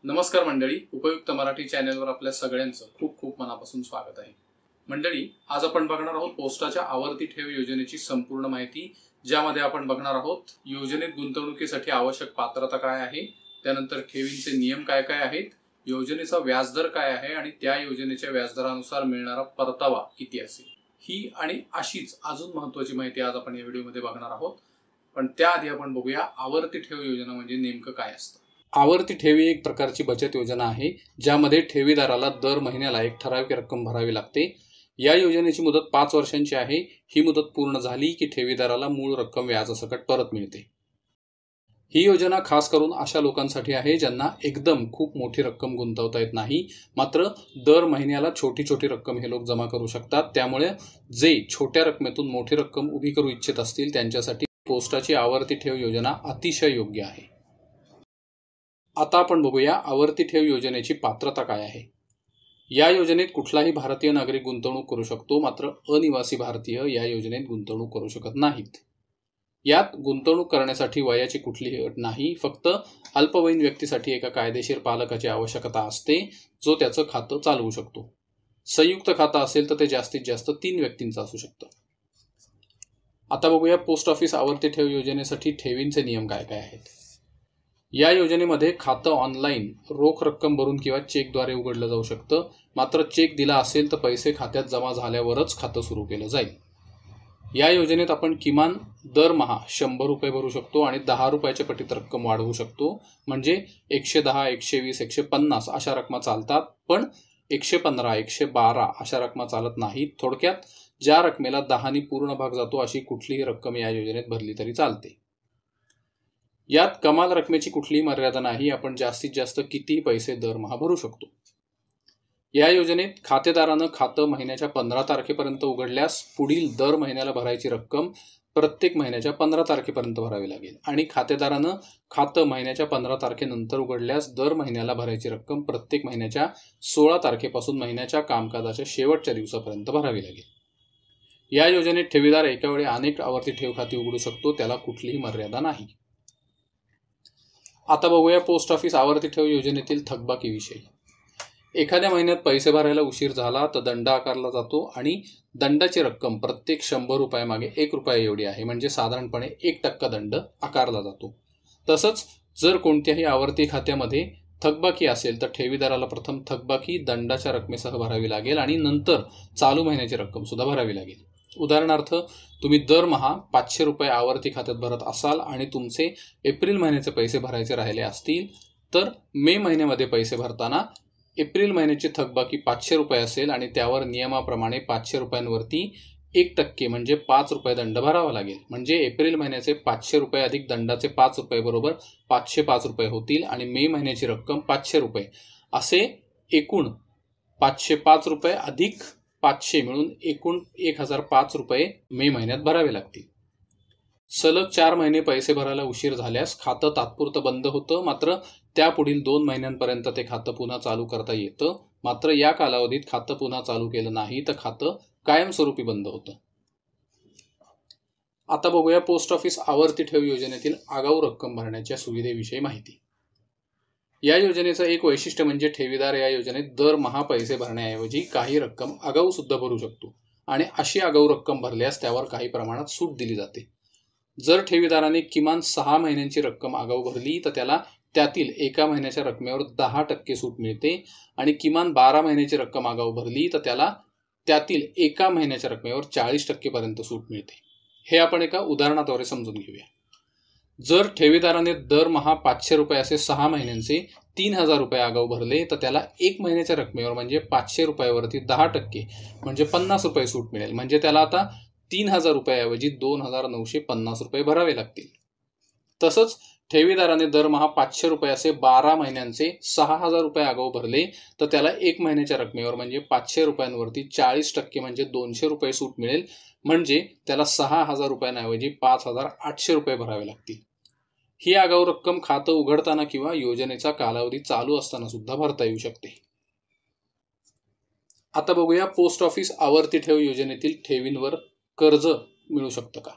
नमस्कार मंडळी, उपयुक्त मराठी चॅनलवर आपल्या सगळ्यांचं खूप खूप मनापासून स्वागत आहे। मंडळी, आज आपण बघणार आहोत पोस्टाच्या आवर्ती ठेव योजनेची संपूर्ण माहिती, ज्यामध्ये आपण बघणार आहोत योजनेत गुंतवणुकीसाठी आवश्यक पात्रता काय आहे, त्यानंतर ठेवींचे नियम काय काय आहेत, योजनेचा व्याजदर काय आहे आणि त्या योजनेच्या व्याजदरानुसार मिळणारा परतावा किती असेल। ही आणि अशीच अजून महत्त्वाची माहिती आज आपण या व्हिडिओमध्ये बघणार आहोत। पण त्याआधी आपण बघूया आवर्ती ठेव योजना म्हणजे नेमकं काय असतं। आवर्ती ठेव ही एक प्रकारची बचत योजना आहे, ज्यामध्ये ठेवीदाराला दर महिन्याला एक ठराविक रक्कम भरावी लागते। या योजनेची मुदत 5 वर्षांची आहे। ही मुदत पूर्ण झाली की ठेवीदाराला मूळ रक्कम व्याजासकट परत मिळते। ही योजना खास करून अशा लोकांसाठी आहे ज्यांना एकदम खूप मोठी रक्कम गुंतवता येत नाही, मात्र दर महिन्याला छोटी छोटी रक्कम हे लोक जमा करू शकतात। त्यामुळे जे छोट्या रकमेतून मोठी रक्कम उभी करू इच्छित असतील त्यांच्यासाठी पोस्टाची आवर्ती ठेव योजना अतिशय योग्य आहे। आता आपण बघूया आवर्ती ठेव योजनेची पात्रता काय आहे। या योजनेत कुठलाही भारतीय नागरिक गुंतवणूक करू शकतो, मात्र अनिवासी भारतीय या योजनेत गुंतवणूक करू शकत नाहीत। यात गुंतवणूक करण्यासाठी वयाची कुठलीही अट नाही, फक्त अल्पवयीन व्यक्तीसाठी एका कायदेशीर पालकाची आवश्यकता असते, जो त्याचं खातं चालवू शकतो। संयुक्त खातं असेल तर ते जास्तीत जास्त 3 व्यक्तींचं असू शकतं। आता बघूया पोस्ट ऑफिस आवर्ती ठेव योजनेसाठी ठेवींचे नियम काय काय आहेत। या योजनेमध्ये खातं ऑनलाईन रोख रक्कम भरून किंवा चेकद्वारे उघडलं जाऊ शकतं, मात्र चेक दिला असेल तर पैसे खात्यात जमा झाल्यावरच खातं सुरू केलं जाईल। या योजनेत आपण किमान दरमहा 100 रुपये भरू शकतो आणि 10 रुपयाच्या पटीत रक्कम वाढवू शकतो। म्हणजे 110, 120, 150 अशा रकमा चालतात, पण 115, 112 अशा रकमा चालत नाहीत। थोडक्यात ज्या रकमेला 10 पूर्ण भाग जातो अशी कुठलीही रक्कम या योजनेत भरली तरी चालते। यात कमाल रकमेची कुठलीही मर्यादा नाही, आपण जास्तीत जास्त कितीही पैसे दरमहा भरू शकतो। या योजनेत खातेदारानं खातं महिन्याच्या 15 तारखेपर्यंत उघडल्यास पुढील दर महिन्याला भरायची रक्कम प्रत्येक महिन्याच्या 15 तारखेपर्यंत भरावी लागेल आणि खातेदारानं खातं महिन्याच्या 15 तारखेनंतर उघडल्यास दर महिन्याला भरायची रक्कम प्रत्येक महिन्याच्या 16 तारखेपासून महिन्याच्या कामकाजाच्या शेवटच्या दिवसापर्यंत भरावी लागेल। या योजनेत ठेवीदार एका वेळी अनेक आवर्ती ठेव खाती उघडू शकतो, त्याला कुठलीही मर्यादा नाही। आता बघूया पोस्ट ऑफिस आवर्ती ठेव योजनेतील थकबाकीविषयी। एखाद्या महिन्यात पैसे भरायला उशीर झाला तर दंड आकारला जातो आणि दंडाची रक्कम प्रत्येक 100 रुपयामागे 1 रुपया एवढी आहे, म्हणजे साधारणपणे 1% दंड आकारला जातो। तसंच जर कोणत्याही आवर्ती खात्यामध्ये थकबाकी असेल तर ठेवीदाराला प्रथम थकबाकी दंडाच्या रकमेसह भरावी लागेल आणि नंतर चालू महिन्याची रक्कम सुद्धा भरावी लागेल। उदाहरणार्थ, तुम्ही दरमहा 500 रुपये आवर्ती खात्यात भरत असाल आणि तुमचे एप्रिल महिन्याचे पैसे भरायचे राहिले असतील, तर मे महिन्यामध्ये पैसे भरताना एप्रिल महिन्याची थकबाकी 500 रुपये असेल आणि त्यावर नियमाप्रमाणे 500 रुपयांवरती 1% म्हणजे 5 रुपये दंड भरावा लागेल। म्हणजे एप्रिल महिन्याचे 500 रुपये अधिक दंडाचे 5 रुपये बरोबर 505 रुपये होतील आणि मे महिन्याची रक्कम 500 रुपये असे एकूण 505 रुपये अधिक 500 मिळून एकूण 1005 रुपये मे महिन्यात भरावे लागतील। सलग 4 महिने पैसे भरायला उशीर झाल्यास खातं तात्पुरतं बंद होतं, मात्र त्यापुढील 2 महिन्यांपर्यंत ते खातं पुन्हा चालू करता येतं। मात्र या कालावधीत खातं पुन्हा चालू केलं नाही तर खातं कायमस्वरूपी बंद होतं। आता बघूया पोस्ट ऑफिस आवर्ती ठेव योजनेतील आगाऊ रक्कम भरण्याच्या सुविधेविषयी माहिती। या योजनेचं एक वैशिष्ट्य म्हणजे ठेवीदार या योजनेत दरमहा पैसे भरण्याऐवजी काही रक्कम आगाऊ सुद्धा भरू शकतो आणि अशी आगाऊ रक्कम भरल्यास त्यावर काही प्रमाणात सूट दिली जाते। जर ठेवीदाराने किमान 6 महिन्यांची रक्कम आगाऊ भरली तर त्याला त्यातील एका महिन्याच्या रकमेवर 10% सूट मिळते आणि किमान 12 महिन्याची रक्कम आगाऊ भरली तर त्याला त्यातील एका महिन्याच्या रकमेवर 40% पर्यंत सूट मिळते। हे आपण एका उदाहरणाद्वारे समजून घेऊया। जर ठेवीदाराने दरमहा 500 रुपये असे 6 महिन्यांचे 3000 रुपये आगाऊ भरले तर त्याला 1 महिन्याच्या रकमेवर म्हणजे 500 रुपयावरती 10% म्हणजे 50 रुपये सूट मिळेल। म्हणजे त्याला आता 3000 रुपयाऐवजी 2950 रुपये भरावे लागतील। तसंच ठेवीदाराने दरमहा 500 रुपये असे 12 महिन्यांचे 6000 रुपये आगाऊ भरले तर त्याला 1 महिन्याच्या रकमेवर म्हणजे 500 रुपयांवरती 40% म्हणजे 200 रुपये सूट मिळेल। म्हणजे त्याला 6000 रुपयांऐवजी 5800 रुपये भरावे लागतील। ही आगाऊ रक्कम खातं उघडताना किंवा योजनेचा कालावधी चालू असताना सुद्धा भरता येऊ शकते। आता बघूया पोस्ट ऑफिस आवर्ती ठेव योजनेतील ठेवींवर कर्ज मिळू शकतं का।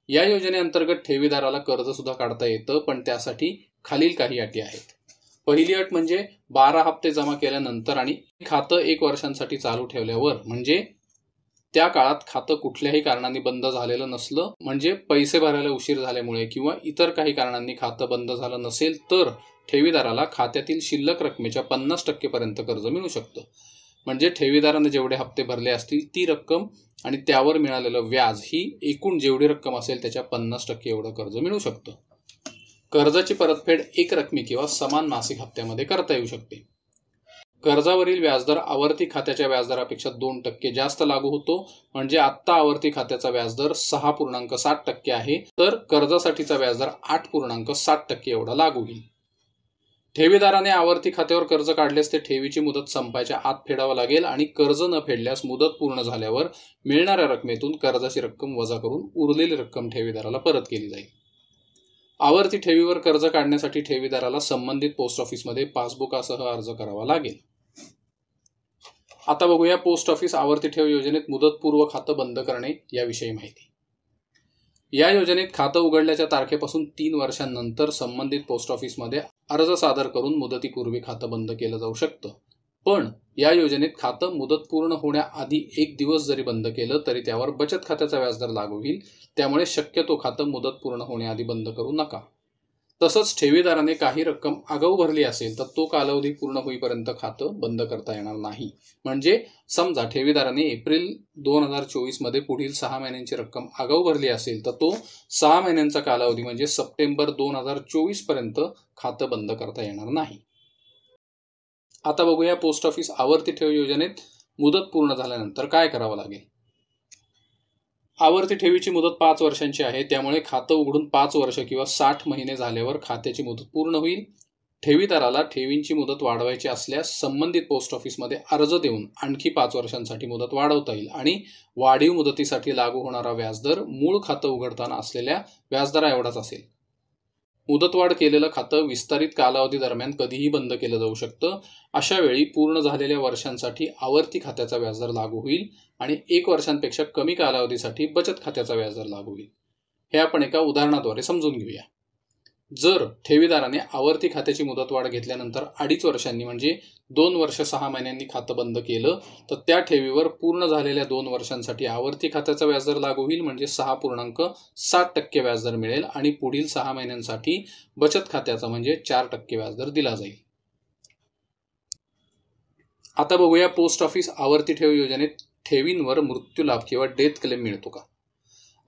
या योजनेअंतर्गत ठेवीदाराला कर्ज सुद्धा काढता येतं, पण त्यासाठी खालील काही अटी आहेत। पहिली अट म्हणजे 12 हप्ते जमा केल्यानंतर आणि खातं 1 वर्षांसाठी चालू ठेवल्यावर, म्हणजे त्या काळात खातं कुठल्याही कारणाने बंद झालेलं नसलं, म्हणजे पैसे भरायला उशीर झाल्यामुळे किंवा इतर काही कारणांनी खातं बंद झालं नसेल, तर ठेवीदाराला खात्यातील शिल्लक रकमेच्या 50% पर्यंत कर्ज मिळू शकतं. म्हणजे ठेवीदाराने जेवढे हप्ते भरले असतील ती रक्कम आणि त्यावर मिळालेलं व्याज ही एकूण जेवढी रक्कम असेल त्याच्या 50% एवढं कर्ज मिळू शकतं. कर्जाची परतफेड एक रकमी किंवा समान मासिक हप्त्यामध्ये करता येऊ शकते. कर्जावरील व्याजदर आवर्ती खात्याच्या व्याजदरापेक्षा 2% जास्त लागू होतो. म्हणजे आत्ता आवर्ती खात्याचा व्याजदर 6.7% आहे, तर कर्जासाठीचा व्याजदर 8.7% एवढा लागू होईल. ठेवीदाराने आवर्ती खात्यावर कर्ज काढल्यास ते ठेवीची मुदत संपायच्या आत फेडावं लागेल आणि कर्ज न फेडल्यास मुदत पूर्ण झाल्यावर मिळणाऱ्या रकमेतून कर्जाची रक्कम वजा करून उरलेली रक्कम ठेवीदाराला परत केली जाईल. आवर्ती ठेवीवर कर्ज काढण्यासाठी ठेवीदाराला संबंधित पोस्ट ऑफिसमध्ये पासबुकासह अर्ज करावा लागेल. आता बघूया पोस्ट ऑफिस आवर्ती ठेव योजनेत मुदतपूर्व खातं बंद करणे याविषयी माहिती. या योजनेत खातं उघडल्याच्या तारखेपासून 3 वर्षांनंतर संबंधित पोस्ट ऑफिसमध्ये अर्ज सादर करून मुदतीपूर्वी खातं बंद केलं जाऊ शकतं. पण या योजनेत खातं मुदत पूर्ण होण्याआधी 1 दिवस जरी बंद केलं तरी त्यावर बचत खात्याचा व्याजदर लागू होईल. त्यामुळे शक्यतो खातं मुदत पूर्ण होण्याआधी बंद करू नका. तसंच ठेवीदाराने काही रक्कम आगाऊ भरली असेल तर तो कालावधी पूर्ण होईपर्यंत खातं बंद करता येणार नाही. म्हणजे समजा ठेवीदाराने एप्रिल 2024 मध्ये पुढील 6 महिन्यांची रक्कम आगाऊ भरली असेल तर तो 6 महिन्यांचा कालावधी म्हणजे सप्टेंबर 2024 पर्यंत खातं बंद करता येणार नाही. आता बघूया पोस्ट ऑफिस आवर्ती ठेव योजनेत मुदत पूर्ण झाल्यानंतर काय करावं लागेल. आवर्ती ठेवीची मुदत 5 वर्षांची आहे. त्यामुळे खातं उघडून 5 वर्ष किंवा 60 महिने झाल्यावर खात्याची मुदत पूर्ण होईल. ठेवीदाराला ठेवींची मुदत वाढवायची असल्यास संबंधित पोस्ट ऑफिसमध्ये अर्ज देऊन आणखी 5 वर्षांसाठी मुदत वाढवता येईल आणि वाढीव मुदतीसाठी लागू होणारा व्याजदर मूळ खातं उघडताना असलेल्या व्याजदरा एवढाच असेल. मुदतवाढ केलेलं खातं विस्तारित कालावधी दरम्यान कधीही बंद केलं जाऊ शकतं. अशा वेळी पूर्ण झालेल्या वर्षांसाठी आवर्ती खात्याचा व्याजदर लागू होईल आणि 1 वर्षांपेक्षा कमी कालावधीसाठी बचत खात्याचा व्याजदर लागू होईल. हे आपण एका उदाहरणाद्वारे समजून घेऊया. जर ठेवीदाराने आवर्ती खात्याची मुदतवाढ घेतल्यानंतर 2.5 वर्षांनी म्हणजे 2 वर्ष 6 महिन्यांनी खातं बंद केलं तर त्या ठेवीवर पूर्ण झालेल्या 2 वर्षांसाठी आवर्ती खात्याचा व्याजदर लागू होईल. म्हणजे 6.7% व्याजदर मिळेल आणि पुढील 6 महिन्यांसाठी बचत खात्याचा म्हणजे 4% व्याजदर दिला जाईल. आता बघूया पोस्ट ऑफिस आवर्ती ठेव योजनेत ठेवींवर मृत्यू लाभ किंवा डेथ क्लेम मिळतो का.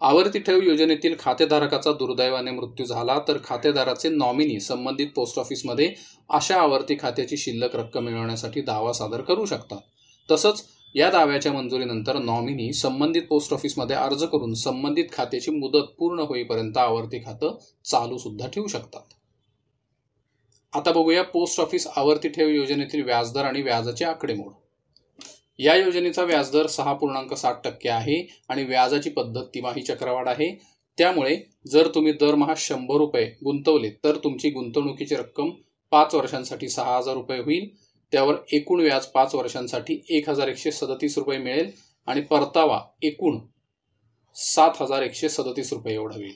आवर्ती ठेव योजनेतील खातेधारकाचा दुर्दैवाने मृत्यू झाला तर खातेदाराचे नॉमिनी संबंधित पोस्ट ऑफिसमध्ये अशा आवर्ती खात्याची शिल्लक रक्कम मिळवण्यासाठी दावा सादर करू शकतात. तसंच या दाव्याच्या मंजुरीनंतर नॉमिनी संबंधित पोस्ट ऑफिसमध्ये अर्ज करून संबंधित खात्याची मुदत पूर्ण होईपर्यंत आवर्ती खातं चालू सुद्धा ठेवू शकतात. आता बघूया पोस्ट ऑफिस आवर्ती ठेव योजनेतील व्याजदर आणि व्याजाचे आकडेमोड. या योजनेचा व्याजदर 6.7% आहे आणि व्याजाची पद्धत तिमाही चक्रवाढ आहे. त्यामुळे जर तुम्ही दरमहा 100 रुपये गुंतवले तर तुमची गुंतवणुकीची रक्कम 5 वर्षांसाठी 6,000 रुपये होईल. त्यावर एकूण व्याज 5 वर्षांसाठी 1,137 रुपये मिळेल आणि परतावा एकूण 7,137 रुपये एवढा होईल.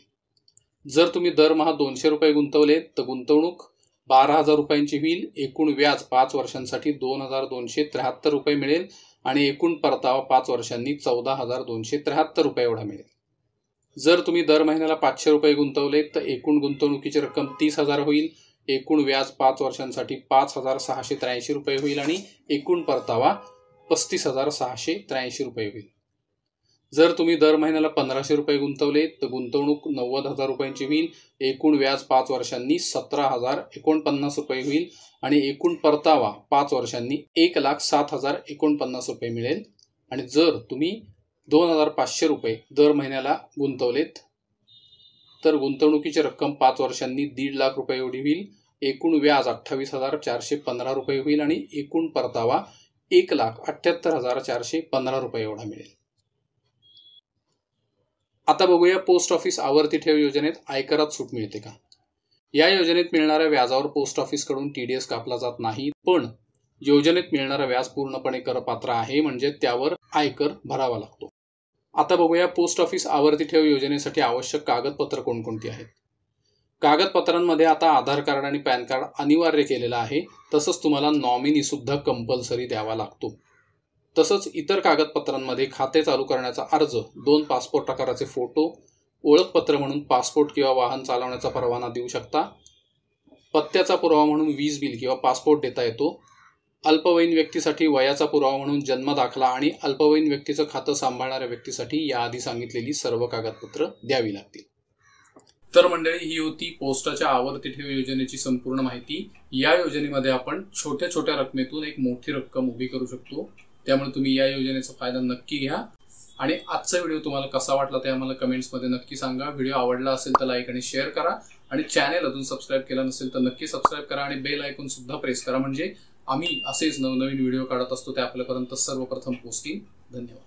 जर तुम्ही दरमहा 200 रुपये गुंतवले तर गुंतवणूक 12,000 रुपयांची होईल. एकूण व्याज 5 वर्षांसाठी 2,273 रुपये मिळेल आणि एकूण परतावा 5 वर्षांनी 14,273 रुपये एवढा मिळेल. जर तुम्ही दर महिन्याला 500 रुपये गुंतवले तर एकूण गुंतवणुकीची रक्कम 30,000 होईल. एकूण व्याज 5 वर्षांसाठी 5,683 रुपये होईल आणि एकूण परतावा 35,683 रुपये होईल. जर तुम्ही दर महिन्याला 1,500 रुपये गुंतवले तर गुंतवणूक 90,000 रुपयांची होईल. एकूण व्याज 5 वर्षांनी 17,049 रुपये होईल आणि एकूण परतावा 5 वर्षांनी 1,07,049 रुपये मिळेल. आणि जर तुम्ही 2,500 रुपये दर महिन्याला गुंतवलेत तर गुंतवणुकीची रक्कम 5 वर्षांनी 1,50,000 रुपये एवढी होईल. एकूण व्याज 28,415 रुपये होईल आणि एकूण परतावा 1,78,415 रुपये एवढा मिळेल. आता बघूया पोस्ट ऑफिस आवर्ती ठेव योजनेत आयकरात सूट मिळते का. या योजनेत मिळणाऱ्या व्याजावर पोस्ट ऑफिसकडून TDS कापला जात नाही, पण योजनेत मिळणारा व्याज पूर्णपणे करपात्र आहे म्हणजे त्यावर आयकर भरावा लागतो. आता बघूया पोस्ट ऑफिस आवर्ती ठेव योजनेसाठी आवश्यक कागदपत्र कोणकोणती आहेत. कागदपत्रांमध्ये आता आधार कार्ड आणि पॅन कार्ड अनिवार्य केलेलं आहे. तसंच तुम्हाला नॉमिनी सुद्धा कंपल्सरी द्यावा लागतो. तसंच इतर कागदपत्रांमध्ये खाते चालू करण्याचा अर्ज, 2 पासपोर्ट आकाराचे फोटो, ओळखपत्र म्हणून पासपोर्ट किंवा वाहन चालवण्याचा परवाना देऊ शकता. पत्त्याचा पुरावा म्हणून वीज बिल किंवा पासपोर्ट देता येतो. अल्पवयीन व्यक्तीसाठी वयाचा पुरावा म्हणून जन्म दाखला आणि अल्पवयीन व्यक्तीचं खातं सांभाळणाऱ्या व्यक्तीसाठी याआधी सांगितलेली सर्व कागदपत्र द्यावी लागतील. तर मंडळी, ही होती पोस्टाच्या आवर्ती ठेव योजनेची संपूर्ण माहिती. या योजनेमध्ये आपण छोट्या छोट्या रकमेतून एक मोठी रक्कम उभी करू शकतो. त्यामुळे तुम्ही या योजनेचा फायदा नक्की घ्या. आणि आजचा व्हिडिओ तुम्हाला कसा वाटला ते आम्हाला कमेंट्समध्ये नक्की सांगा. व्हिडिओ आवडला असेल तर लाईक आणि शेअर करा. आणि चॅनेल अजून सबस्क्राईब केला नसेल तर नक्की सबस्क्राईब करा आणि बेल आयकॉन सुद्धा प्रेस करा. म्हणजे आम्ही असेच नवनवीन व्हिडिओ काढत असतो ते आपल्यापर्यंत सर्वप्रथम पोहोचतील. धन्यवाद.